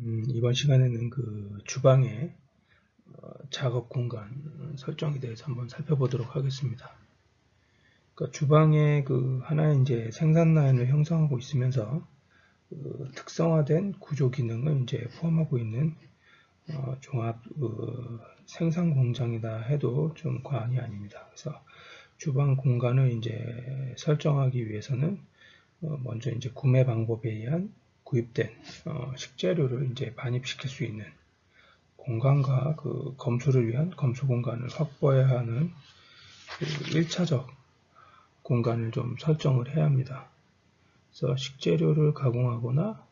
이번 시간에는 그 주방의 작업 공간 설정에 대해서 한번 살펴보도록 하겠습니다. 그러니까 주방에 그 하나의 이제 생산 라인을 형성하고 있으면서 그 특성화된 구조 기능을 이제 포함하고 있는 종합 생산 공장이다 해도 좀 과언이 아닙니다. 그래서 주방 공간을 이제 설정하기 위해서는 먼저 이제 구매 방법에 의한 구입된 식재료를 이제 반입시킬 수 있는 공간과 그 검수를 위한 검수 공간을 확보해야 하는 그 1차적 공간을 좀 설정을 해야 합니다. 그래서 식재료를 가공하거나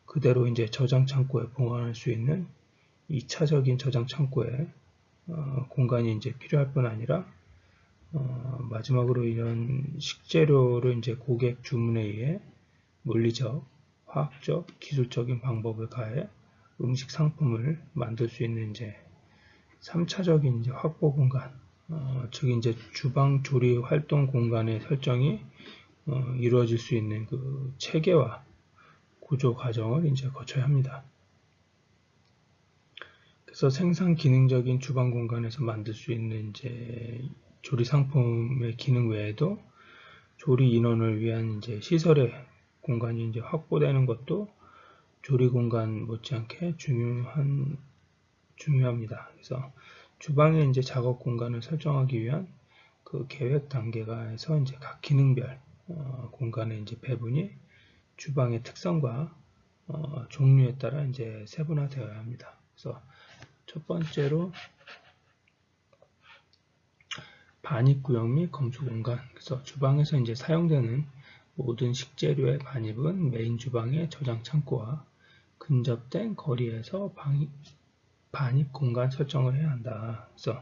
그대로 이제 저장 창고에 보관할 수 있는 2차적인 저장 창고에 공간이 이제 필요할 뿐 아니라 마지막으로 이런 식재료를 이제 고객 주문에 의해 물리적, 화학적, 기술적인 방법을 가해 음식 상품을 만들 수 있는 이제 3차적인 이제 확보 공간, 즉 이제 주방 조리 활동 공간의 설정이 이루어질 수 있는 그 체계와 구조 과정을 이제 거쳐야 합니다. 그래서 생산 기능적인 주방 공간에서 만들 수 있는 이제 조리 상품의 기능 외에도 조리 인원을 위한 이제 시설의 공간이 이제 확보되는 것도 조리 공간 못지않게 중요합니다. 그래서 주방의 이제 작업 공간을 설정하기 위한 그 계획 단계가에서 이제 각 기능별 공간의 이제 배분이 주방의 특성과 종류에 따라 이제 세분화되어야 합니다. 그래서 첫 번째로 반입구역 및 검수 공간. 그래서 주방에서 이제 사용되는 모든 식재료의 반입은 메인 주방의 저장 창고와 근접된 거리에서 반입 공간 설정을 해야 한다. 그래서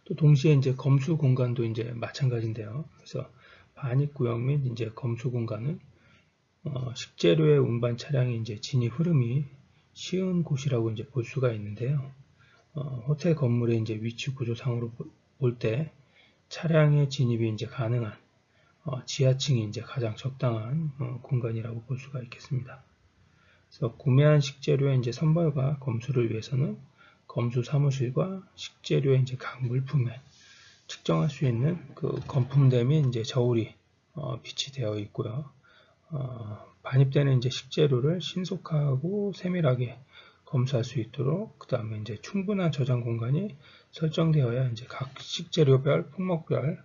또 동시에 이제 검수 공간도 이제 마찬가지인데요. 그래서 반입 구역 및 이제 검수 공간은 식재료의 운반 차량의 이제 진입 흐름이 쉬운 곳이라고 이제 볼 수가 있는데요. 호텔 건물의 이제 위치 구조상으로 볼 때 차량의 진입이 이제 가능한 지하층이 이제 가장 적당한 공간이라고 볼 수가 있겠습니다. 그래서 구매한 식재료의 이제 선발과 검수를 위해서는 검수 사무실과 식재료의 이제 각 물품에 측정할 수 있는 그 건품대 및 이제 저울이 비치되어 있고요. 반입되는 이제 식재료를 신속하고 세밀하게 검수할 수 있도록 그 다음에 이제 충분한 저장 공간이 설정되어야 이제 각 식재료별, 품목별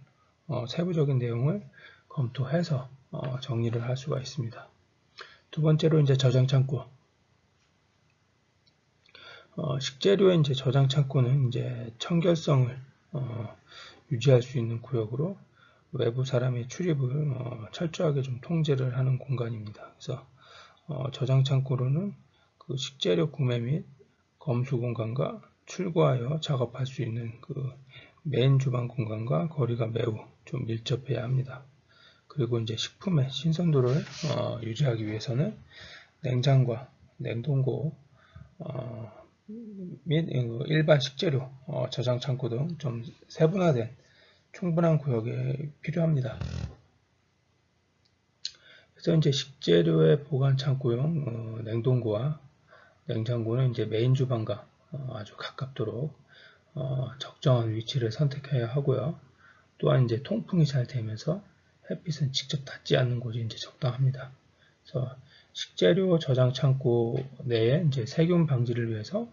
세부적인 내용을 검토해서 정리를 할 수가 있습니다. 두 번째로 이제 저장 창고. 식재료의 이제 저장 창고는 이제 청결성을 유지할 수 있는 구역으로 외부 사람의 출입을 철저하게 좀 통제를 하는 공간입니다. 그래서 저장 창고로는 그 식재료 구매 및 검수 공간과 출고하여 작업할 수 있는 그 메인 주방 공간과 거리가 매우 좀 밀접해야 합니다. 그리고 이제 식품의 신선도를 유지하기 위해서는 냉장과 냉동고 및 일반 식재료 저장 창고 등 좀 세분화된 충분한 구역이 필요합니다. 그래서 이제 식재료의 보관 창고용 냉동고와 냉장고는 이제 메인 주방과 아주 가깝도록 적정한 위치를 선택해야 하고요. 또한 이제 통풍이 잘 되면서 햇빛은 직접 닿지 않는 곳이 이제 적당합니다. 그래서 식재료 저장 창고 내에 이제 세균 방지를 위해서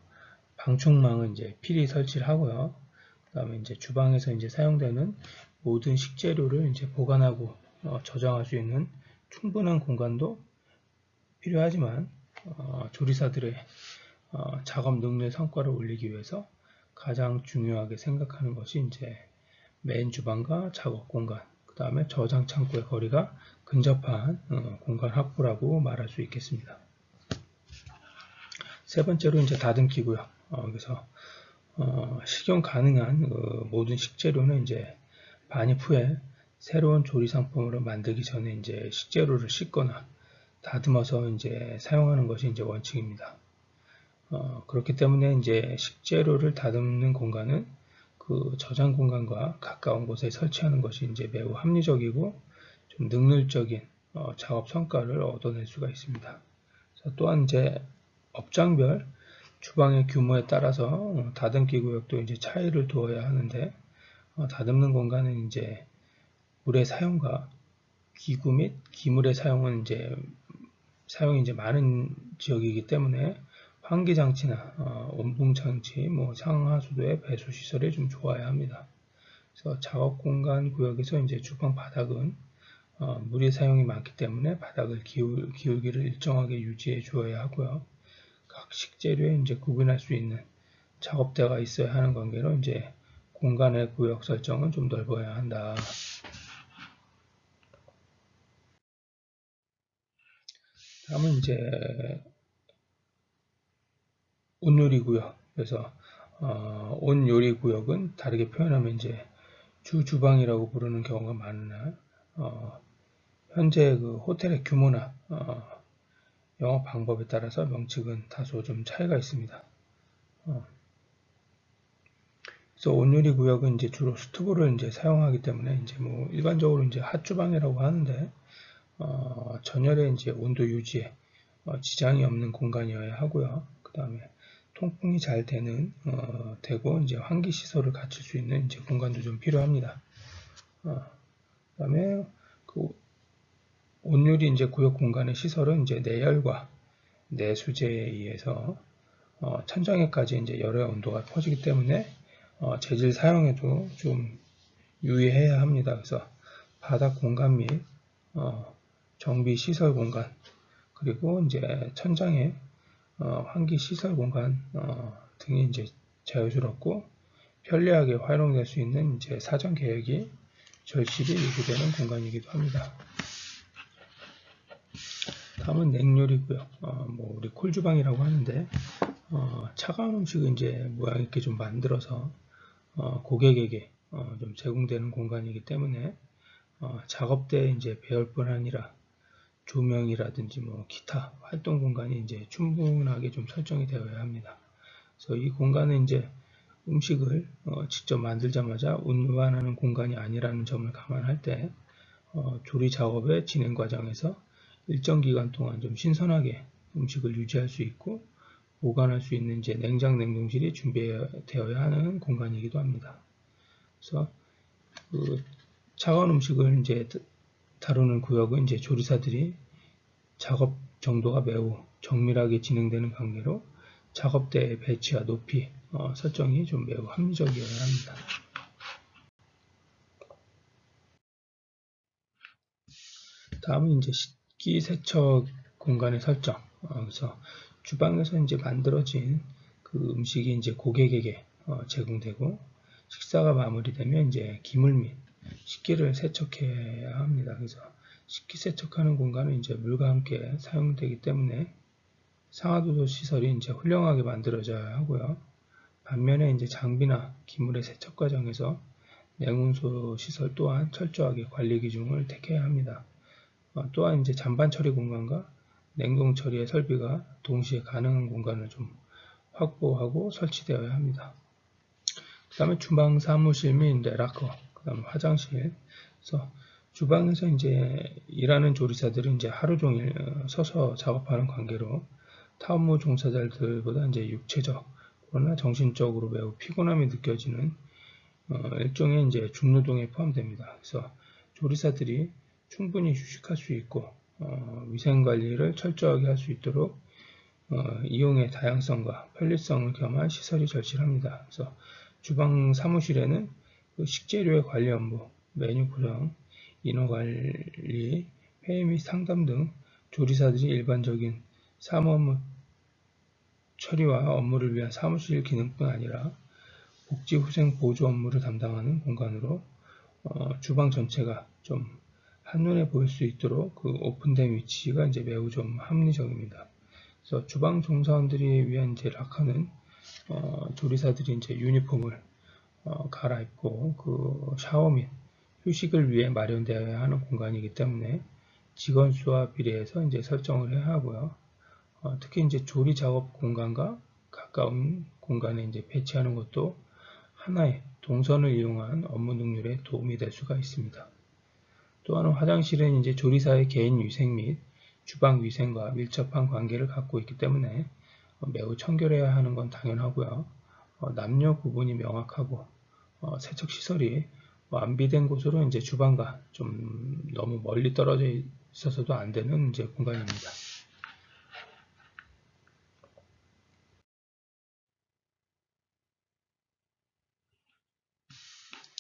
방충망을 이제 필히 설치를 하고요. 그다음에 이제 주방에서 이제 사용되는 모든 식재료를 이제 보관하고 저장할 수 있는 충분한 공간도 필요하지만 조리사들의 작업 능률 성과를 올리기 위해서 가장 중요하게 생각하는 것이 이제 메인 주방과 작업 공간, 그 다음에 저장 창고의 거리가 근접한 공간 확보라고 말할 수 있겠습니다. 세 번째로 이제 다듬기고요. 그래서 식용 가능한 모든 식재료는 이제 반입 후에 새로운 조리 상품으로 만들기 전에 이제 식재료를 씻거나 다듬어서 이제 사용하는 것이 이제 원칙입니다. 그렇기 때문에 이제 식재료를 다듬는 공간은 그 저장 공간과 가까운 곳에 설치하는 것이 이제 매우 합리적이고 좀 능률적인 작업 성과를 얻어낼 수가 있습니다. 또한 이제 업장별 주방의 규모에 따라서 다듬기 구역도 이제 차이를 두어야 하는데, 다듬는 공간은 이제 물의 사용과 기구 및 기물의 사용이 이제 많은 지역이기 때문에 환기 장치나 온풍 장치, 상하수도의 배수 시설이 좀 좋아야 합니다. 그래서 작업 공간 구역에서 이제 주방 바닥은 물의 사용이 많기 때문에 바닥을 기울기를 일정하게 유지해 주어야 하고요. 각 식재료에 이제 구분할 수 있는 작업대가 있어야 하는 관계로 이제 공간의 구역 설정은 좀 넓어야 한다. 다음은 이제 온요리 구역. 그래서 온요리 구역은 다르게 표현하면 이제 주방이라고 부르는 경우가 많으나 현재 그 호텔의 규모나 영업 방법에 따라서 명칭은 다소 좀 차이가 있습니다. 그래서 온요리 구역은 이제 주로 스토브를 이제 사용하기 때문에 이제 일반적으로 이제 핫주방이라고 하는데 전열의 이제 온도 유지에 지장이 없는 공간이어야 하고요. 그 다음에 통풍이 잘 되고 이제 환기 시설을 갖출 수 있는 이제 공간도 좀 필요합니다. 그 다음에 그 온유리 이제 구역 공간의 시설은 이제 내열과 내수제에 의해서 천장에까지 이제 열의 온도가 퍼지기 때문에 재질 사용에도 좀 유의해야 합니다. 그래서 바닥 공간 및 정비 시설 공간, 그리고 이제 천장의 환기 시설 공간 등이 이제 자유스럽고 편리하게 활용될 수 있는 이제 사전 계획이 절실히 요구되는 공간이기도 합니다. 다음은 냉요리고요. 우리 콜주방이라고 하는데 차가운 음식을 이제 모양 있게 좀 만들어서 고객에게 좀 제공되는 공간이기 때문에 작업대에 이제 배열 뿐 아니라 조명이라든지 기타 활동 공간이 이제 충분하게 좀 설정이 되어야 합니다. 그래서 이 공간은 이제 음식을 직접 만들자마자 운반하는 공간이 아니라는 점을 감안할 때 조리 작업의 진행 과정에서 일정 기간 동안 좀 신선하게 음식을 유지할 수 있고 보관할 수 있는 이제 냉장 냉동실이 준비되어야 하는 공간이기도 합니다. 그래서 그 차가운 음식을 이제 다루는 구역은 이제 조리사들이 작업 정도가 매우 정밀하게 진행되는 관계로 작업대의 배치와 높이 설정이 좀 매우 합리적이어야 합니다. 다음은 이제 식기세척 공간의 설정. 그래서 주방에서 이제 만들어진 그 음식이 이제 고객에게 제공되고 식사가 마무리되면 이제 기물 및 식기를 세척해야 합니다. 그래서 식기 세척하는 공간은 이제 물과 함께 사용되기 때문에 상하수도 시설이 이제 훌륭하게 만들어져야 하고요. 반면에 이제 장비나 기물의 세척 과정에서 냉온수 시설 또한 철저하게 관리 기준을 택해야 합니다. 또한 이제 잔반 처리 공간과 냉동 처리의 설비가 동시에 가능한 공간을 좀 확보하고 설치되어야 합니다. 그 다음에 주방 사무실 및 락커, 그 다음에 화장실. 그래서 주방에서 이제 일하는 조리사들은 이제 하루 종일 서서 작업하는 관계로 타업무 종사자들보다 이제 육체적 그러나 정신적으로 매우 피곤함이 느껴지는 일종의 이제 중노동에 포함됩니다. 그래서 조리사들이 충분히 휴식할 수 있고 위생 관리를 철저하게 할 수 있도록 이용의 다양성과 편리성을 겸한 시설이 절실합니다. 그래서 주방 사무실에는 그 식재료의 관리 업무, 메뉴 구성, 인원 관리, 회의 및 상담 등 조리사들이 일반적인 사무 처리와 업무를 위한 사무실 기능뿐 아니라 복지 후생 보조 업무를 담당하는 공간으로 주방 전체가 좀 한눈에 보일 수 있도록 그 오픈된 위치가 이제 매우 좀 합리적입니다. 그래서 주방 종사원들이 위한 이제 락커는 조리사들이 이제 유니폼을 갈아입고 그 샤워 및 휴식을 위해 마련되어야 하는 공간이기 때문에 직원 수와 비례해서 이제 설정을 해야 하고요. 특히 이제 조리 작업 공간과 가까운 공간에 이제 배치하는 것도 하나의 동선을 이용한 업무 능률에 도움이 될 수가 있습니다. 또 하나 화장실은 이제 조리사의 개인 위생 및 주방 위생과 밀접한 관계를 갖고 있기 때문에 매우 청결해야 하는 건 당연하고요. 남녀 구분이 명확하고 세척 시설이 완비된 곳으로 이제 주방과 좀 너무 멀리 떨어져 있어서도 안 되는 이제 공간입니다.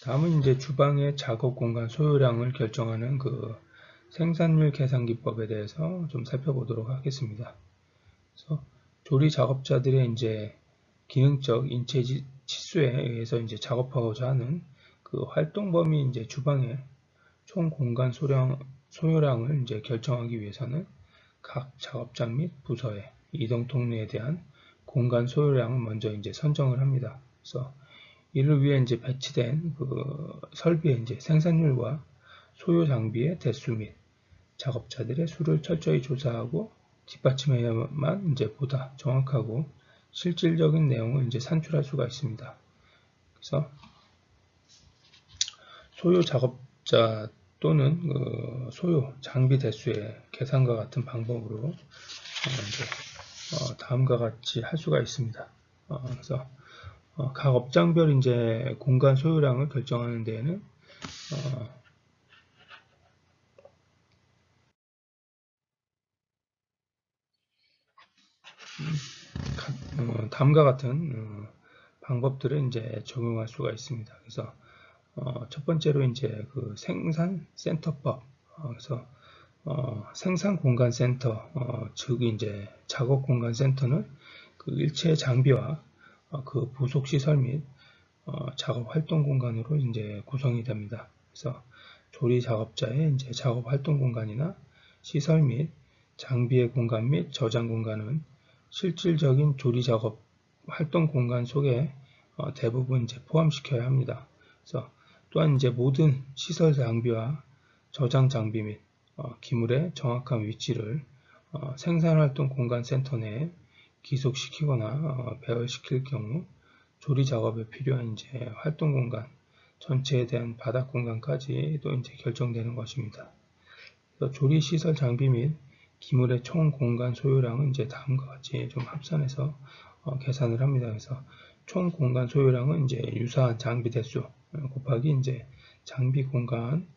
다음은 이제 주방의 작업 공간 소요량을 결정하는 그 생산률 계산 기법에 대해서 좀 살펴보도록 하겠습니다. 그래서 조리 작업자들의 이제 기능적 인체 치수에 의해서 이제 작업하고자 하는 그 활동 범위 이제 주방의 총 공간 소요량을 이제 결정하기 위해서는 각 작업장 및 부서의 이동 통로에 대한 공간 소요량을 먼저 이제 선정을 합니다. 그래서 이를 위해 이제 배치된 그 설비의 이제 생산률과 소요 장비의 대수 및 작업자들의 수를 철저히 조사하고 뒷받침해야만 이제 보다 정확하고 실질적인 내용을 이제 산출할 수가 있습니다. 그래서 소요 작업자 또는 그 소요 장비 대수의 계산과 같은 방법으로 다음과 같이 할 수가 있습니다. 그래서 각 업장별 이제 공간 소요량을 결정하는 데에는 다음과 같은 방법들을 이제 적용할 수가 있습니다. 그래서 첫 번째로 이제 그 생산 센터법, 그래서 생산 공간 센터, 즉 이제 작업 공간 센터는 그 일체 장비와 그 부속 시설 및 작업 활동 공간으로 이제 구성이 됩니다. 그래서 조리 작업자의 이제 작업 활동 공간이나 시설 및 장비의 공간 및 저장 공간은 실질적인 조리 작업 활동 공간 속에 대부분 이제 포함시켜야 합니다. 그래서 또한 이제 모든 시설 장비와 저장 장비 및 기물의 정확한 위치를 생산활동 공간 센터 내에 기속시키거나 배열시킬 경우 조리 작업에 필요한 이제 활동 공간 전체에 대한 바닥 공간까지도 이제 결정되는 것입니다. 조리 시설 장비 및 기물의 총 공간 소요량은 이제 다음과 같이 좀 합산해서 계산을 합니다. 그래서 총 공간 소요량은 이제 유사한 장비 대수 곱하기 이제 장비 공간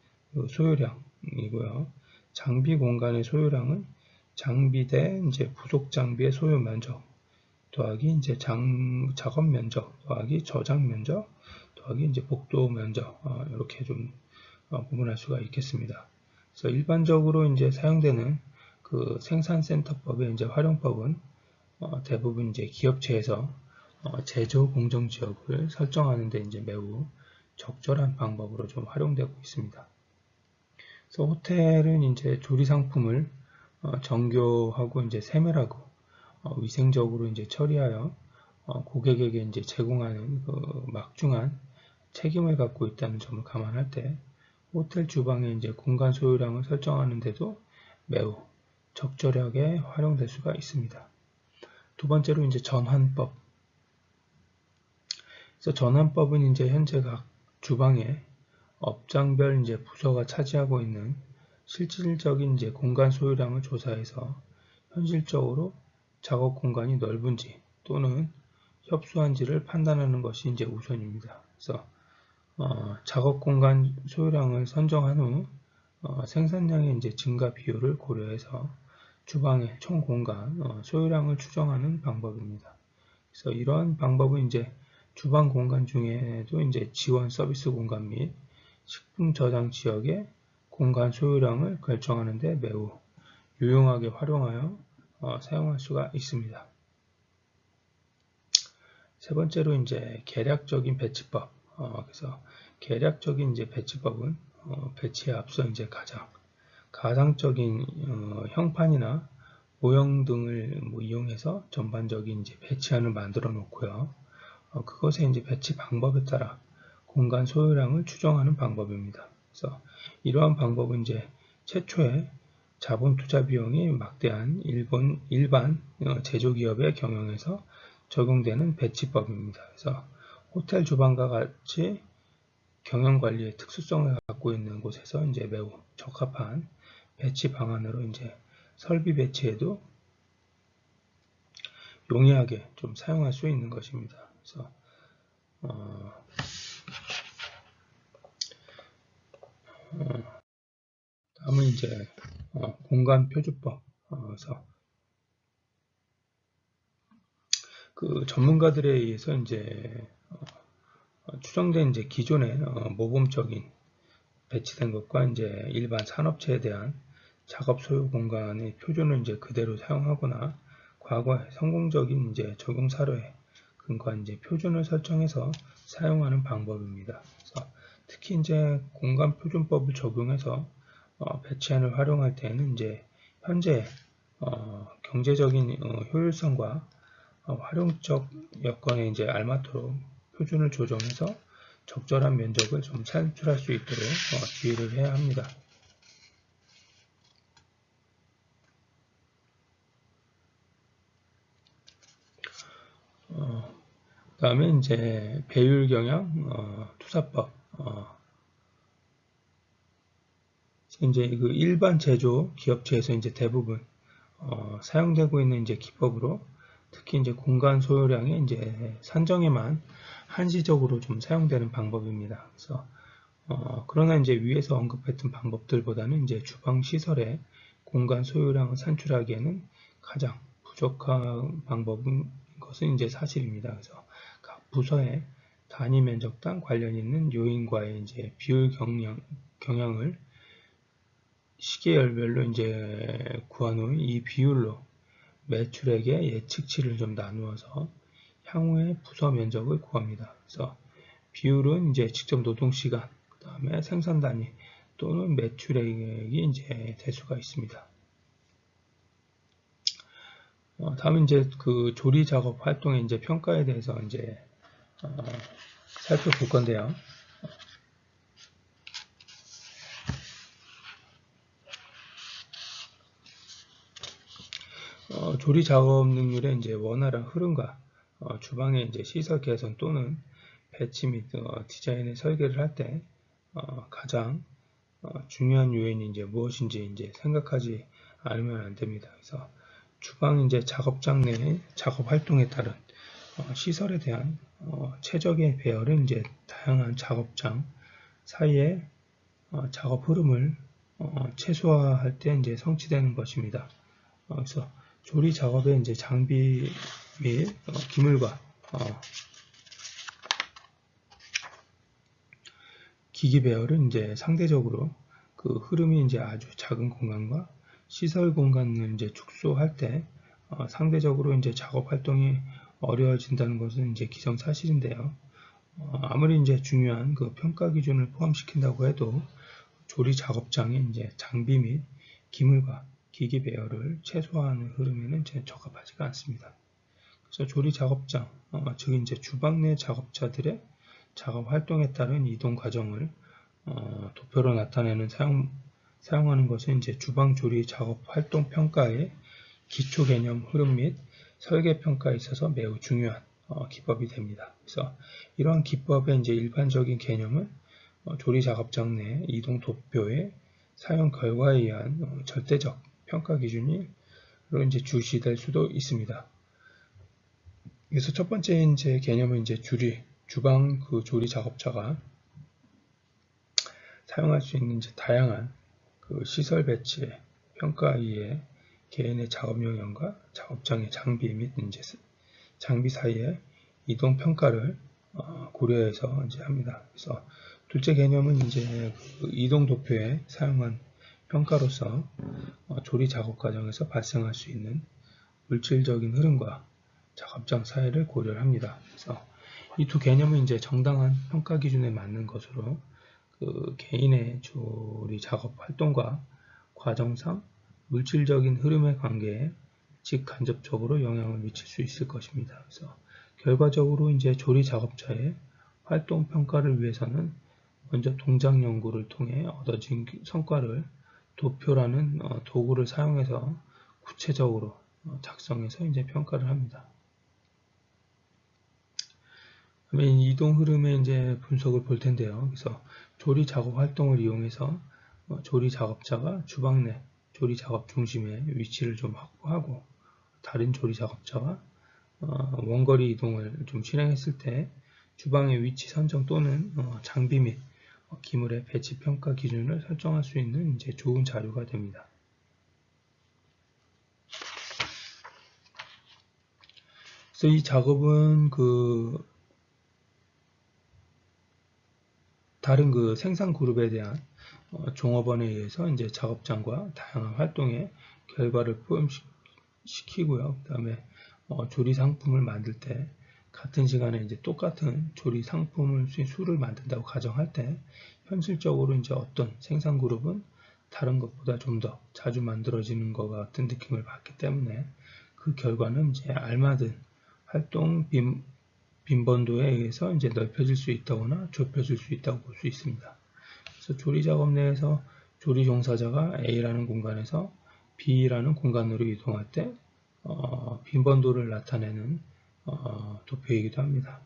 소요량이고요. 장비 공간의 소요량은 장비 대 이제 부속 장비의 소요 면적 더하기 이제 작업 면적 더하기 저장 면적 더하기 이제 복도 면적 이렇게 좀 구분할 수가 있겠습니다. 그래서 일반적으로 이제 사용되는 그 생산센터법의 이제 활용법은 대부분 이제 기업체에서 제조 공정 지역을 설정하는 데 이제 매우 적절한 방법으로 좀 활용되고 있습니다. 그래서 호텔은 이제 조리 상품을 정교하고 이제 세밀하고 위생적으로 이제 처리하여 고객에게 이제 제공하는 그 막중한 책임을 갖고 있다는 점을 감안할 때 호텔 주방의 이제 공간 소요량을 설정하는데도 매우 적절하게 활용될 수가 있습니다. 두 번째로 이제 전환법. 그래서 전환법은 이제 현재 각 주방에 업장별 이제 부서가 차지하고 있는 실질적인 이제 공간 소요량을 조사해서 현실적으로 작업 공간이 넓은지 또는 협소한지를 판단하는 것이 이제 우선입니다. 그래서 작업 공간 소요량을 선정한 후 생산량의 이제 증가 비율을 고려해서 주방의 총 공간 소요량을 추정하는 방법입니다. 그래서 이러한 방법은 이제 주방 공간 중에도 이제 지원 서비스 공간 및 식품 저장 지역의 공간 소요량을 결정하는 데 매우 유용하게 활용하여 사용할 수가 있습니다. 세 번째로 이제 계략적인 배치법. 그래서 계략적인 이제 배치법은 배치에 앞서 이제 가상적인 형판이나 모형 등을 이용해서 전반적인 이제 배치안을 만들어 놓고요. 그것의 이제 배치 방법에 따라 공간 소요량을 추정하는 방법입니다. 그래서 이러한 방법은 이제 최초에 자본 투자 비용이 막대한 일반 제조기업의 경영에서 적용되는 배치법입니다. 그래서 호텔 주방과 같이 경영관리의 특수성을 갖고 있는 곳에서 이제 매우 적합한 배치 방안으로 이제 설비 배치에도 용이하게 좀 사용할 수 있는 것입니다. 그래서 다음은 이제 공간 표주법. 그래서 그 전문가들에 의해서 이제 추정된 이제 기존의 모범적인 배치된 것과 이제 일반 산업체에 대한 작업 소요 공간의 표준을 이제 그대로 사용하거나 과거의 성공적인 이제 적용 사례에 근거한 이제 표준을 설정해서 사용하는 방법입니다. 그래서 특히 이제 공간 표준법을 적용해서 배치안을 활용할 때는 이제 현재 경제적인 효율성과 활용적 여건에 이제 알맞도록 표준을 조정해서 적절한 면적을 좀 산출할 수 있도록 주의를 해야 합니다. 다음에 이제 배율 경영 투사법. 이제 그 일반 제조 기업체에서 이제 대부분 사용되고 있는 이제 기법으로 특히 이제 공간 소요량의 이제 산정에만 한시적으로 좀 사용되는 방법입니다. 그래서 그러나 이제 위에서 언급했던 방법들보다는 이제 주방 시설의 공간 소요량을 산출하기에는 가장 부족한 방법인 것은 이제 사실입니다. 그래서 각 부서의 단위 면적당 관련 있는 요인과의 이제 비율 경향을 시계열별로 이제 구한 후 이 비율로 매출액의 예측치를 좀 나누어서 향후의 부서 면적을 구합니다. 그래서 비율은 이제 직접 노동시간, 그 다음에 생산 단위 또는 매출액이 이제 될 수가 있습니다. 다음은 이제 그 조리 작업 활동의 이제 평가에 대해서 이제 살펴볼 건데요. 조리 작업 능률의 이제 원활한 흐름과 주방의 이제 시설 개선 또는 배치 및 디자인의 설계를 할 때 가장 중요한 요인이 이제 무엇인지 이제 생각하지 않으면 안 됩니다. 그래서 주방 이제 작업장 내의 작업 활동에 따른 시설에 대한 최적의 배열은 이제 다양한 작업장 사이의 작업 흐름을 최소화할 때 이제 성취되는 것입니다. 그래서 조리 작업의 이제 장비 및 기물과 기기 배열은 이제 상대적으로 그 흐름이 이제 아주 작은 공간과 시설 공간을 이제 축소할 때 상대적으로 이제 작업 활동이 어려워진다는 것은 이제 기정사실인데요. 아무리 이제 중요한 그 평가 기준을 포함시킨다고 해도 조리 작업장의 이제 장비 및 기물과 기기 배열을 최소화하는 흐름에는 적합하지가 않습니다. 그래서 조리 작업장, 즉 이제 주방 내 작업자들의 작업 활동에 따른 이동 과정을 도표로 나타내는 사용하는 것은 이제 주방 조리 작업 활동 평가의 기초 개념 흐름 및 설계 평가에 있어서 매우 중요한 기법이 됩니다. 그래서 이러한 기법의 이제 일반적인 개념은 조리 작업장 내 이동 도표의 사용 결과에 의한 절대적 평가 기준으로 이제 주시될 수도 있습니다. 그래서 첫 번째 이제 개념은 이제 주방 그 조리 작업자가 사용할 수 있는 이제 다양한 그 시설 배치 평가 이에 개인의 작업 영역과 작업장의 장비 및 이제 장비 사이의 이동 평가를 고려해서 이제 합니다. 그래서 둘째 개념은 이제 그 이동 도표에 사용한 평가로서 조리 작업 과정에서 발생할 수 있는 물질적인 흐름과 작업장 사이를 고려를 합니다. 그래서 이 두 개념은 이제 정당한 평가 기준에 맞는 것으로 그 개인의 조리 작업 활동과 과정상 물질적인 흐름의 관계에 직간접적으로 영향을 미칠 수 있을 것입니다. 그래서 결과적으로 이제 조리 작업자의 활동 평가를 위해서는 먼저 동작 연구를 통해 얻어진 성과를 도표라는 도구를 사용해서 구체적으로 작성해서 이제 평가를 합니다. 그다음에 이동 흐름의 이제 분석을 볼 텐데요. 그래서 조리 작업 활동을 이용해서 조리 작업자가 주방 내 조리 작업 중심의 위치를 좀 확보하고 다른 조리 작업자가 원거리 이동을 좀 실행했을 때 주방의 위치 선정 또는 장비 및 기물의 배치 평가 기준을 설정할 수 있는 이제 좋은 자료가 됩니다. 그래서 이 작업은 다른 생산 그룹에 대한 종업원에 의해서 이제 작업장과 다양한 활동의 결과를 포함시키고요. 그 다음에 조리 상품을 만들 때 같은 시간에 이제 똑같은 조리 상품을 수를 만든다고 가정할 때 현실적으로 이제 어떤 생산 그룹은 다른 것보다 좀 더 자주 만들어지는 것 같은 느낌을 받기 때문에 그 결과는 이제 알맞은 활동 빈번도에 의해서 이제 넓혀질 수 있다거나 좁혀질 수 있다고 볼 수 있습니다. 그래서 조리 작업 내에서 조리 종사자가 A라는 공간에서 B라는 공간으로 이동할 때 빈번도를 나타내는 도표이기도 합니다.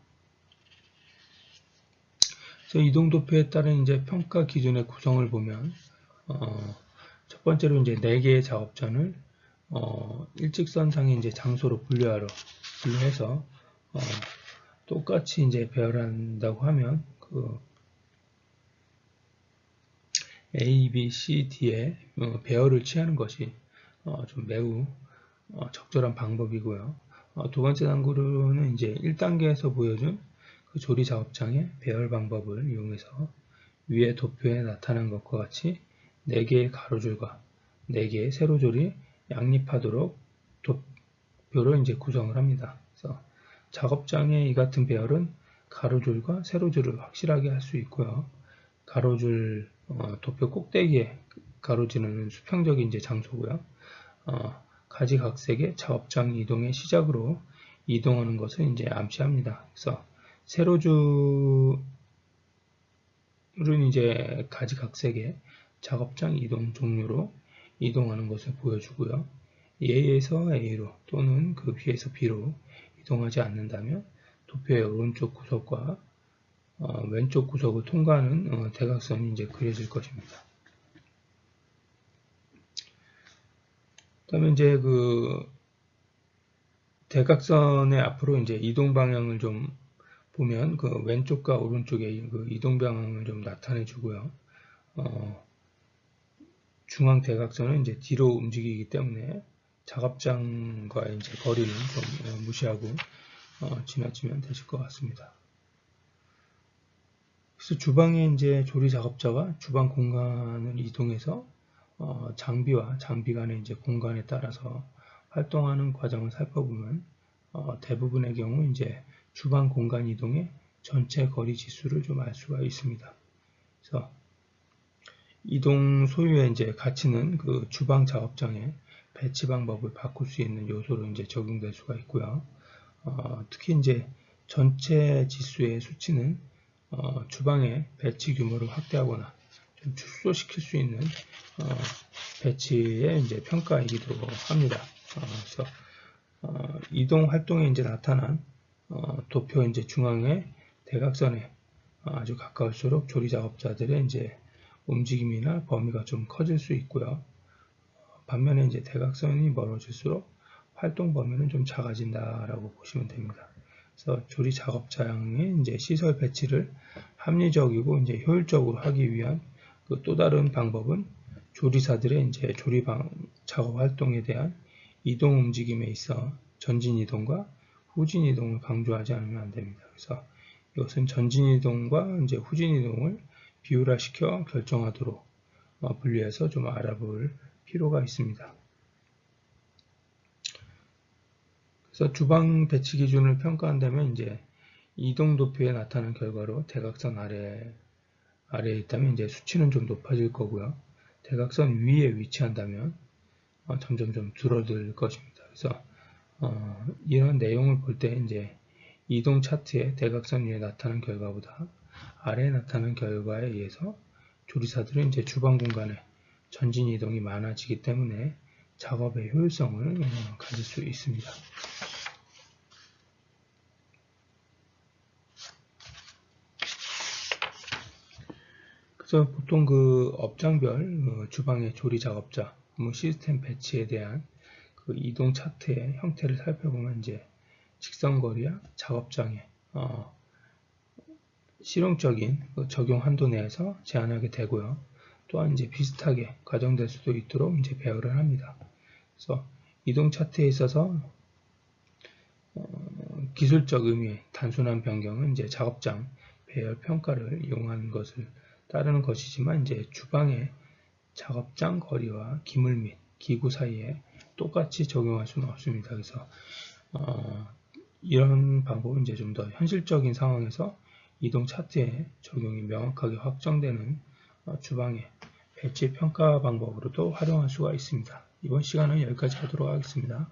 그래서 이동 도표에 따른 이제 평가 기준의 구성을 보면 첫 번째로 이제 4개의 작업전을 일직선상의 이제 장소로 분류해서 똑같이 이제 배열한다고 하면 A, B, C, D의 배열을 취하는 것이 좀 매우 적절한 방법이고요. 두 번째 단계로는 이제 1단계에서 보여준 그 조리 작업장의 배열 방법을 이용해서 위에 도표에 나타난 것과 같이 4개의 가로줄과 4개의 세로줄이 양립하도록 도표를 이제 구성을 합니다. 그래서 작업장의 이 같은 배열은 가로줄과 세로줄을 확실하게 할 수 있고요. 가로줄 도표 꼭대기에 가로지르는 수평적인 이제 장소고요. 가지각색의 작업장 이동의 시작으로 이동하는 것을 이제 암시합니다. 그래서 세로줄은 이제 가지각색의 작업장 이동 종류로 이동하는 것을 보여주고요. A에서 A로 또는 그 B에서 B로 이동하지 않는다면 도표의 오른쪽 구석과 왼쪽 구석을 통과하는 대각선이 이제 그려질 것입니다. 그다음에 이제 대각선의 앞으로 이제 이동 방향을 좀 보면 왼쪽과 오른쪽의 이동 방향을 좀 나타내 주고요. 중앙 대각선은 이제 뒤로 움직이기 때문에 작업장과 이제 거리는 좀 무시하고 지나치면 되실 것 같습니다. 그래서 주방에 이제 조리 작업자가 주방 공간을 이동해서 장비와 장비 간의 이제 공간에 따라서 활동하는 과정을 살펴보면 대부분의 경우 이제 주방 공간 이동의 전체 거리 지수를 좀 알 수가 있습니다. 그래서 이동 소유의 이제 가치는 그 주방 작업장의 배치 방법을 바꿀 수 있는 요소로 이제 적용될 수가 있고요. 특히 이제 전체 지수의 수치는 주방의 배치 규모를 확대하거나 좀 축소시킬 수 있는 배치의 이제 평가이기도 합니다. 그래서 이동 활동에 이제 나타난 도표 이제 중앙의 대각선에 아주 가까울수록 조리 작업자들의 이제 움직임이나 범위가 좀 커질 수 있고요. 반면에 이제 대각선이 멀어질수록 활동 범위는 좀 작아진다라고 보시면 됩니다. 그래서 조리 작업장의 이제 시설 배치를 합리적이고 이제 효율적으로 하기 위한 또 다른 방법은 조리사들의 이제 작업 활동에 대한 이동 움직임에 있어 전진 이동과 후진 이동을 강조하지 않으면 안 됩니다. 그래서 이것은 전진 이동과 이제 후진 이동을 비율화시켜 결정하도록 분리해서 좀 알아볼 필요가 있습니다. 그래서 주방 배치 기준을 평가한다면 이제 이동 도표에 나타난 결과로 대각선 아래에 있다면 이제 수치는 좀 높아질 거고요. 대각선 위에 위치한다면 점점 좀 줄어들 것입니다. 그래서 이런 내용을 볼 때 이제 이동 차트에 대각선 위에 나타난 결과보다 아래에 나타난 결과에 의해서 조리사들은 이제 주방 공간에 전진 이동이 많아지기 때문에 작업의 효율성을 가질 수 있습니다. 그래서 보통 그 업장별 주방의 조리 작업자, 시스템 배치에 대한 그 이동 차트의 형태를 살펴보면 이제 직선거리와 작업장의 실용적인 적용 한도 내에서 제한하게 되고요. 또한 이제 비슷하게 가정될 수도 있도록 이제 배열을 합니다. 그래서 이동 차트에 있어서 기술적 의미의 단순한 변경은 이제 작업장 배열 평가를 이용하는 것을 따르는 것이지만 이제 주방의 작업장 거리와 기물 및 기구 사이에 똑같이 적용할 수는 없습니다. 그래서 이런 방법은 이제 좀 더 현실적인 상황에서 이동 차트의 적용이 명확하게 확정되는 주방의 배치 평가 방법으로도 활용할 수가 있습니다. 이번 시간은 여기까지 하도록 하겠습니다.